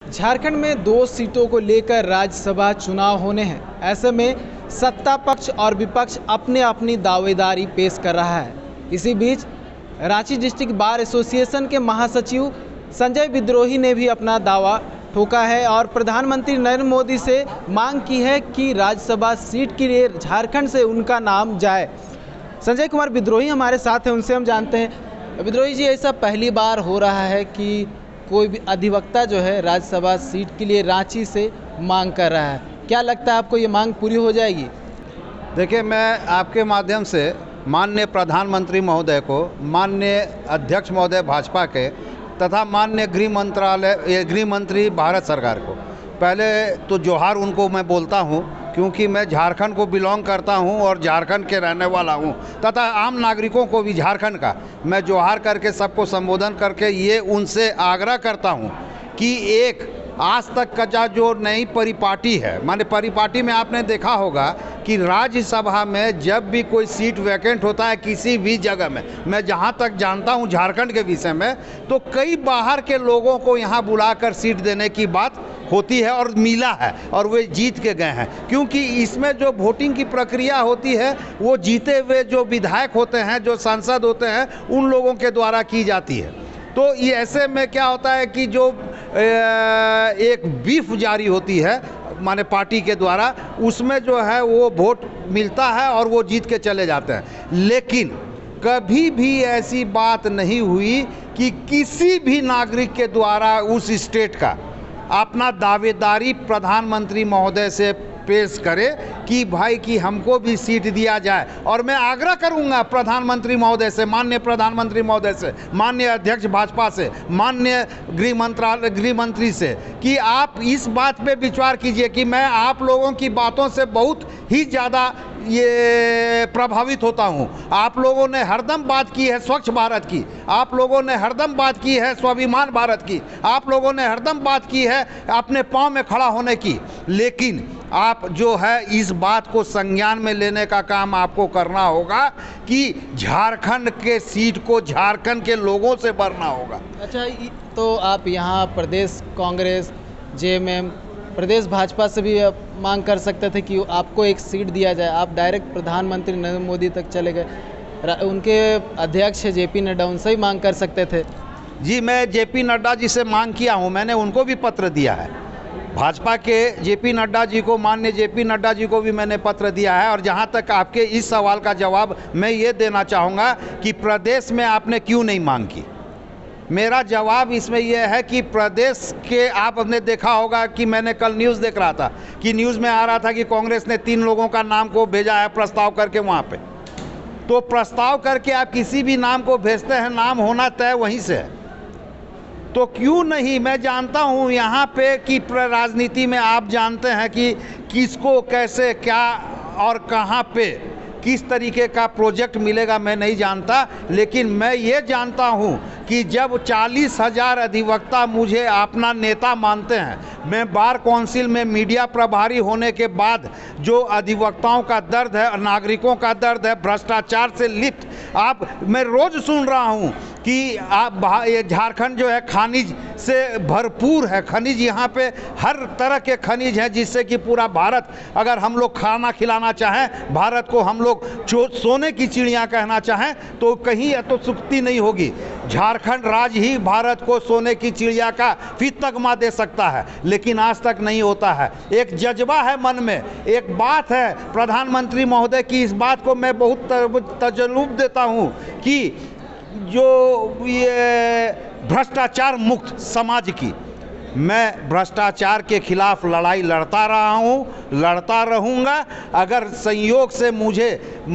झारखंड में 2 सीटों को लेकर राज्यसभा चुनाव होने हैं। ऐसे में सत्ता पक्ष और विपक्ष अपने अपनी दावेदारी पेश कर रहा है। इसी बीच रांची डिस्ट्रिक्ट बार एसोसिएशन के महासचिव संजय विद्रोही ने भी अपना दावा ठोका है और प्रधानमंत्री नरेंद्र मोदी से मांग की है कि राज्यसभा सीट के लिए झारखंड से उनका नाम जाए। संजय कुमार विद्रोही हमारे साथ हैं, उनसे हम जानते हैं। विद्रोही जी, ऐसा पहली बार हो रहा है कि कोई भी अधिवक्ता जो है राज्यसभा सीट के लिए रांची से मांग कर रहा है। क्या लगता है आपको ये मांग पूरी हो जाएगी? देखिए, मैं आपके माध्यम से माननीय प्रधानमंत्री महोदय को, माननीय अध्यक्ष महोदय भाजपा के तथा माननीय गृह मंत्री भारत सरकार को पहले तो जोहार उनको मैं बोलता हूं, क्योंकि मैं झारखंड को बिलोंग करता हूं और झारखंड के रहने वाला हूं, तथा आम नागरिकों को भी झारखंड का मैं जोहार करके सबको संबोधन करके ये उनसे आग्रह करता हूं कि एक आज तक का जो नई परिपाटी है, माने परिपाटी में आपने देखा होगा कि राज्यसभा में जब भी कोई सीट वैकेंट होता है किसी भी जगह में, मैं जहां तक जानता हूं झारखंड के विषय में, तो कई बाहर के लोगों को यहां बुलाकर सीट देने की बात होती है और मिला है और वे जीत के गए हैं। क्योंकि इसमें जो वोटिंग की प्रक्रिया होती है वो जीते हुए जो विधायक होते हैं, जो सांसद होते हैं, उन लोगों के द्वारा की जाती है। तो ये ऐसे में क्या होता है कि जो एक बीफ जारी होती है माने पार्टी के द्वारा, उसमें जो है वो वोट मिलता है और वो जीत के चले जाते हैं। लेकिन कभी भी ऐसी बात नहीं हुई कि किसी भी नागरिक के द्वारा उस स्टेट का अपना दावेदारी प्रधानमंत्री महोदय से पेश करे कि भाई कि हमको भी सीट दिया जाए। और मैं आग्रह करूंगा प्रधानमंत्री महोदय से, माननीय प्रधानमंत्री महोदय से, माननीय अध्यक्ष भाजपा से, माननीय गृह मंत्री से कि आप इस बात पे विचार कीजिए कि मैं आप लोगों की बातों से बहुत ही ज़्यादा ये प्रभावित होता हूं। आप लोगों ने हरदम बात की है स्वच्छ भारत की, आप लोगों ने हरदम बात की है स्वाभिमान भारत की, आप लोगों ने हरदम बात की है अपने पांव में खड़ा होने की। लेकिन आप जो है इस बात को संज्ञान में लेने का काम आपको करना होगा कि झारखंड के सीट को झारखंड के लोगों से भरना होगा। अच्छा, तो आप यहाँ प्रदेश कांग्रेस, जेएमएम, प्रदेश भाजपा से भी मांग कर सकते थे कि आपको एक सीट दिया जाए। आप डायरेक्ट प्रधानमंत्री नरेंद्र मोदी तक चले गए, उनके अध्यक्ष जेपी नड्डा, उनसे ही मांग कर सकते थे। जी, मैं जेपी नड्डा जी से मांग किया हूँ, मैंने उनको भी पत्र दिया है। भाजपा के जेपी नड्डा जी को, माननीय जेपी नड्डा जी को भी मैंने पत्र दिया है। और जहाँ तक आपके इस सवाल का जवाब मैं ये देना चाहूँगा कि प्रदेश में आपने क्यों नहीं मांग की, मेरा जवाब इसमें यह है कि प्रदेश के आपने देखा होगा कि मैंने कल न्यूज़ देख रहा था कि न्यूज़ में आ रहा था कि कांग्रेस ने 3 लोगों का नाम को भेजा है प्रस्ताव करके वहाँ पे। तो प्रस्ताव करके आप किसी भी नाम को भेजते हैं, नाम होना तय वहीं से है। तो क्यों नहीं, मैं जानता हूँ यहाँ पे कि राजनीति में आप जानते हैं कि किसको कैसे क्या और कहाँ पे किस तरीके का प्रोजेक्ट मिलेगा मैं नहीं जानता। लेकिन मैं ये जानता हूँ कि जब 40,000 अधिवक्ता मुझे अपना नेता मानते हैं, मैं बार काउंसिल में मीडिया प्रभारी होने के बाद जो अधिवक्ताओं का दर्द है, नागरिकों का दर्द है, भ्रष्टाचार से लिप्त मैं रोज सुन रहा हूँ कि ये झारखंड जो है खनिज से भरपूर है। खनिज यहाँ पे हर तरह के खनिज हैं जिससे कि पूरा भारत, अगर हम लोग खाना खिलाना चाहें, भारत को हम लोग सोने की चिड़िया कहना चाहें तो कहीं तो सुक्ति नहीं होगी। झारखंड राज्य ही भारत को सोने की चिड़िया का भी तगमा दे सकता है, लेकिन आज तक नहीं होता है। एक जज्बा है मन में, एक बात है प्रधानमंत्री महोदय की, इस बात को मैं बहुत तजल्लुब देता हूँ कि जो ये भ्रष्टाचार मुक्त समाज की, मैं भ्रष्टाचार के खिलाफ लड़ाई लड़ता रहा हूँ, लड़ता रहूँगा। अगर संयोग से मुझे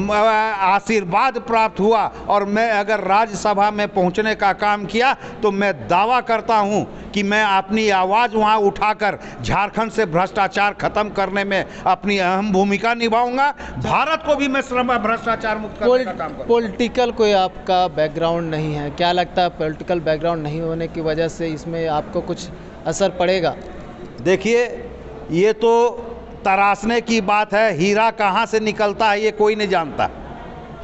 आशीर्वाद प्राप्त हुआ और मैं अगर राज्यसभा में पहुँचने का काम किया तो मैं दावा करता हूँ कि मैं अपनी आवाज़ वहाँ उठाकर झारखंड से भ्रष्टाचार खत्म करने में अपनी अहम भूमिका निभाऊंगा। भारत को भी मैं भ्रष्टाचार मुक्त करने का काम करूँगा। पॉलिटिकल कोई आपका बैकग्राउंड नहीं है, क्या लगता है पॉलिटिकल बैकग्राउंड नहीं होने की वजह से इसमें आपको कुछ असर पड़ेगा? देखिए, ये तो तराशने की बात है, हीरा कहाँ से निकलता है ये कोई नहीं जानता।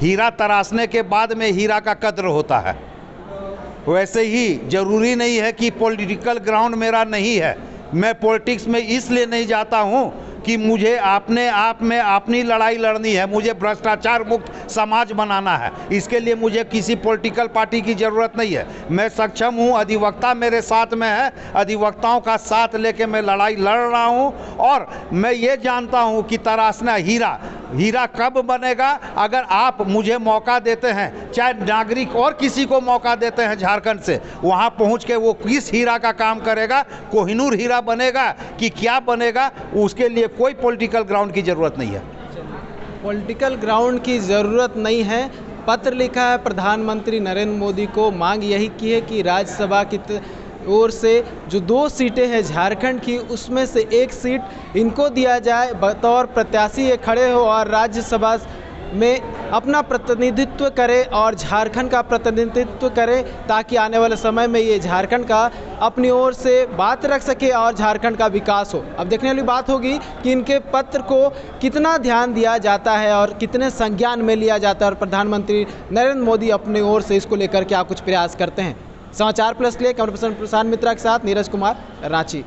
हीरा तराशने के बाद में हीरा का कद्र होता है। वैसे ही जरूरी नहीं है कि पॉलिटिकल ग्राउंड मेरा नहीं है, मैं पॉलिटिक्स में इसलिए नहीं जाता हूँ कि मुझे अपने आप में अपनी लड़ाई लड़नी है, मुझे भ्रष्टाचार मुक्त समाज बनाना है। इसके लिए मुझे किसी पॉलिटिकल पार्टी की ज़रूरत नहीं है। मैं सक्षम हूँ, अधिवक्ता मेरे साथ में है, अधिवक्ताओं का साथ लेके मैं लड़ाई लड़ रहा हूँ। और मैं ये जानता हूँ कि तराशना हीरा कब बनेगा, अगर आप मुझे मौका देते हैं, चाहे नागरिक और किसी को मौका देते हैं झारखंड से, वहाँ पहुँच के वो किस हीरा का काम करेगा, कोहिनूर हीरा बनेगा कि क्या बनेगा, उसके लिए कोई पॉलिटिकल ग्राउंड की ज़रूरत नहीं है। पॉलिटिकल ग्राउंड की ज़रूरत नहीं है। पत्र लिखा है प्रधानमंत्री नरेंद्र मोदी को, मांग यही की है कि राज्यसभा की ओर से जो 2 सीटें हैं झारखंड की, उसमें से 1 सीट इनको दिया जाए, बतौर प्रत्याशी ये खड़े हो और राज्यसभा में अपना प्रतिनिधित्व करे और झारखंड का प्रतिनिधित्व करे, ताकि आने वाले समय में ये झारखंड का अपनी ओर से बात रख सके और झारखंड का विकास हो। अब देखने वाली बात होगी कि इनके पत्र को कितना ध्यान दिया जाता है और कितने संज्ञान में लिया जाता है और प्रधानमंत्री नरेंद्र मोदी अपनी ओर से इसको लेकर क्या कुछ प्रयास करते हैं। समाचार प्लस के लिए कैमरा पर्सन प्रशांत मित्रा के साथ नीरज कुमार, रांची।